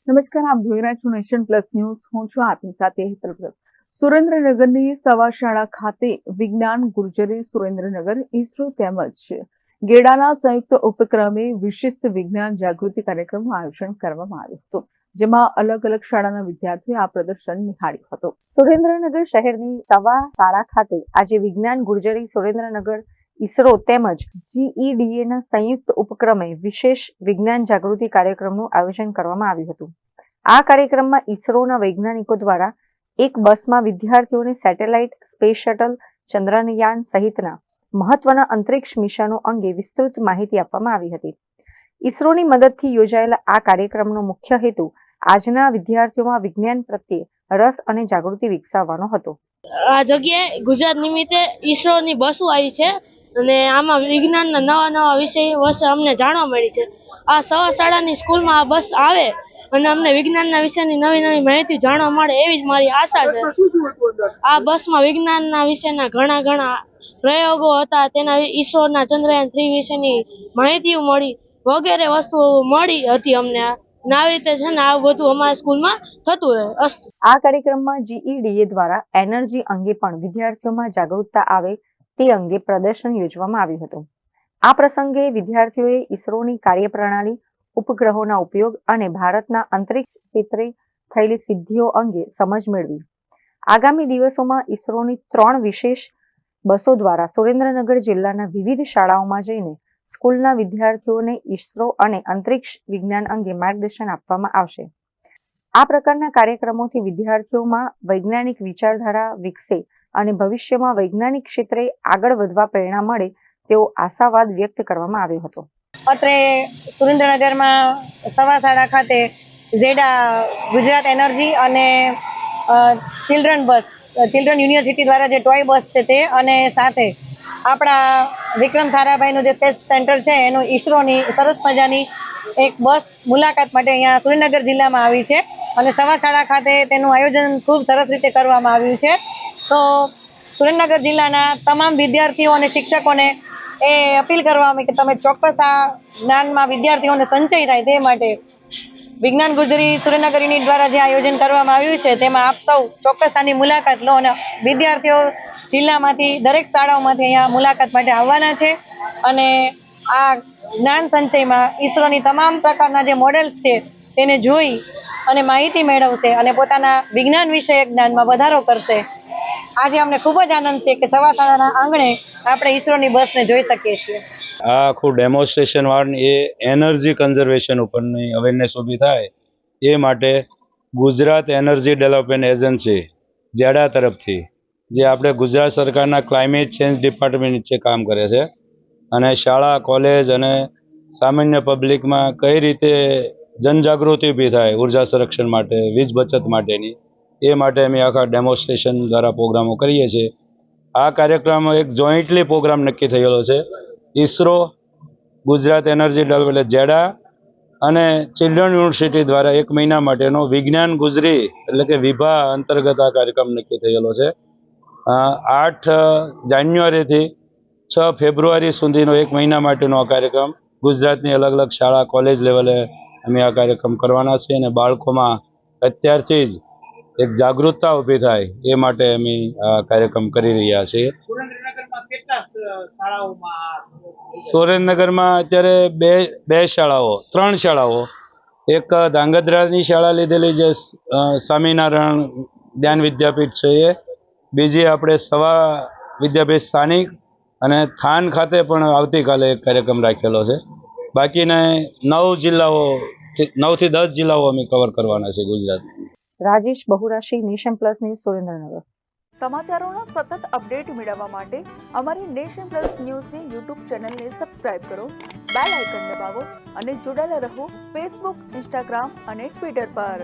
નમસ્કાર, આપ જોઈ રહ્યા છો નેશન પ્લસ ન્યૂઝ. હું છું આપની સાથે હેતલ ભગત. સુરેન્દ્રનગરની સવા શાળા ખાતે વિજ્ઞાન ગુર્જરી સુરેન્દ્રનગર ઈસરો તેમજ ગેડાના સંયુક્ત ઉપક્રમે વિશિષ્ટ વિજ્ઞાન જાગૃતિ કાર્યક્રમનું આયોજન કરવામાં આવ્યું હતું, જેમાં અલગ અલગ શાળાના વિદ્યાર્થીઓએ આ પ્રદર્શન નિહાળ્યું હતું. સુરેન્દ્રનગર શહેરની સવા શાળા ખાતે આજે વિજ્ઞાન ગુર્જરી સુરેન્દ્રનગર ઈસરો તેમજ GEDAના સંયુક્ત ઉપક્રમે વિશેષ વિજ્ઞાન જાગૃતિ કાર્યક્રમનું આયોજન કરવામાં આવ્યું હતું. આ કાર્યક્રમમાં ઈસરોના વૈજ્ઞાનિકો દ્વારા એક બસમાં વિદ્યાર્થીઓને સેટેલાઇટ, સ્પેસ શટલ, ચંદ્રયાન સહિતના મહત્વના અંતરિક્ષ મિશનો અંગે વિસ્તૃત માહિતી આપવામાં આવી હતી. ઈસરોની મદદથી યોજાયેલા આ કાર્યક્રમનો મુખ્ય હેતુ આજના વિદ્યાર્થીઓમાં વિજ્ઞાન પ્રત્યે રસ અને જાગૃતિ વિકસાવવાનો હતો. આ જગ્યાએ ગુજરાત નિમિત્તે ઈસરોની બસો આવી છે અને આમાં વિજ્ઞાનના નવા વિષય અમને જાણવા મળી છે. આ સવા શાળાની સ્કૂલમાં આ બસ આવે અને અમને વિજ્ઞાનના વિષયની નવી માહિતી જાણવા મળે એવી જ મારી આશા છે. આ બસમાં વિજ્ઞાનના વિષયના ઘણા પ્રયોગો હતા, તેના ઈસરોના ચંદ્રયાન 3 વિશેની માહિતીઓ મળી, વગેરે વસ્તુઓ મળી હતી અમને. આવી રીતે છે ને આ બધું અમારા સ્કૂલમાં થતું રહે. આ કાર્યક્રમમાં GEDA દ્વારા એનર્જી અંગે પણ વિદ્યાર્થીઓમાં જાગૃતતા આવે તે અંગે પ્રદર્શન યોજવામાં આવ્યું હતું. આ પ્રસંગે વિદ્યાર્થીઓએ ઈસરોની કાર્યપ્રણાલી, ઉપગ્રહોના ઉપયોગ અને ભારતના અંતરિક્ષ ક્ષેત્રે થયેલી સિદ્ધિઓ અંગે સમજ મેળવી. આગામી દિવસોમાં ઈસરોની 3 વિશેષ બસો દ્વારા સુરેન્દ્રનગર જિલ્લાના વિવિધ શાળાઓમાં જઈને સ્કૂલના વિદ્યાર્થીઓને ઈસરો અને અંતરિક્ષ વિજ્ઞાન અંગે માર્ગદર્શન આપવામાં આવશે. આ પ્રકારના કાર્યક્રમોથી વિદ્યાર્થીઓમાં વૈજ્ઞાનિક વિચારધારા વિકસે અને ભવિષ્યમાં વૈજ્ઞાનિક ક્ષેત્રે આગળ વધવા પ્રેરણા મળે તેવો આશાવાદ વ્યક્ત કરવામાં આવ્યો હતો. અત્રે સુરેન્દ્રનગરમાં સવા શાળા ખાતે ગેડા ગુજરાત એનર્જી અને ચિલ્ડ્રન યુનિવર્સિટી દ્વારા જે ટોય બસ છે તે, અને સાથે આપણા વિક્રમ સારાભાઈનું જે સ્પેસ સેન્ટર છે એનું ઈસરોની સરસ મજાની એક બસ મુલાકાત માટે અહીંયા સુરેન્દ્રનગર જિલ્લામાં આવી છે અને સવા શાળા ખાતે તેનું આયોજન ખૂબ સરસ રીતે કરવામાં આવ્યું છે. તો સુરેન્દ્રનગર જિલ્લાના તમામ વિદ્યાર્થીઓ અને શિક્ષકોને એ અપીલ કરવામાં કે તમે ચોક્કસ આ જ્ઞાનમાં વિદ્યાર્થીઓને સંચય થાય તે માટે વિજ્ઞાન ગુર્જરી સુરેન્દ્રનગર યુનિટ દ્વારા જે આયોજન કરવામાં આવ્યું છે તેમાં આપ સૌ ચોક્કસ આની મુલાકાત લો અને વિદ્યાર્થીઓ જિલ્લામાંથી દરેક શાળાઓમાંથી અહીંયા મુલાકાત માટે આવવાના છે અને આ જ્ઞાન સંચયમાં ઈસરોની તમામ પ્રકારના જે મોડેલ્સ છે તેને જોઈ અને માહિતી મેળવશે અને પોતાના વિજ્ઞાન વિષયક જ્ઞાનમાં વધારો કરશે. આજે અમને ખૂબ જ આનંદ છે કે સવા શાળાના આંગણે આપણે ઈસરોની બસને જોઈ શકીએ છીએ. આ આખું ડેમોન્સ્ટ્રેશન વાળું એ એનર્જી કન્ઝર્વેશન ઉપરની અવેરનેસ ઊભી થાય એ માટે ગુજરાત એનર્જી ડેવલપમેન્ટ એજન્સી જેડા તરફથી જે આપણે ગુજરાત સરકારના ક્લાઇમેટ ચેન્જ ડિપાર્ટમેન્ટ નીચે કામ કરે છે અને શાળા, કોલેજ અને સામાન્ય પબ્લિકમાં કઈ રીતે જનજાગૃતિ ઊભી થાય ઉર્જા સંરક્ષણ માટે, વીજ બચત માટેની, એ માટે અમે આખા ડેમોન્સ્ટ્રેશન દ્વારા પ્રોગ્રામો કરીએ છીએ. આ કાર્યક્રમ એક જોઈન્ટલી પ્રોગ્રામ નક્કી થયેલો છે ઈસરો, ગુજરાત એનર્જી ડેવલપમેન્ટ જેડા અને ચિલ્ડ્રન યુનિવર્સિટી દ્વારા 1 મહિના માટેનો વિજ્ઞાન ગુજરી એટલે કે વિભા અંતર્ગત આ કાર્યક્રમ નક્કી થયેલો છે. 8 જાન્યુઆરીથી 6 ફેબ્રુઆરી સુધીનો 1 મહિના માટેનો આ કાર્યક્રમ ગુજરાતની અલગ અલગ શાળા, કોલેજ લેવલે અમે આ કાર્યક્રમ કરવાના છીએ અને બાળકોમાં અત્યારથી જ એક જાગૃતતા ઊભી થાય એ માટે અમે આ કાર્યક્રમ કરી રહ્યા છીએ. સુરેન્દ્રનગરમાં અત્યારે 3 શાળાઓ, એક ધાંગધ્રાની શાળા લીધેલી જે સ્વામિનારાયણ જ્ઞાન વિદ્યાપીઠ છે એ, બીજી આપણે સવા વિદ્યાપીઠ સ્થાનિક અને થાન ખાતે પણ આવતીકાલે એક કાર્યક્રમ રાખેલો છે. બાકીના 9 જિલ્લાઓ, 9 થી 10 જિલ્લાઓ અમે કવર કરવાના છે Gujarat. Rajesh બહુરાશી, nation plus news, Surendranagar. સમાચારોના સતત અપડેટ મેળવવા માટે અમારી નેશન પ્લસ ન્યૂઝની YouTube ચેનલને સબસ્ક્રાઇબ કરો, બેલ આઇકન દબાવો અને જોડાયેલા રહો Facebook, Instagram અને Twitter પર.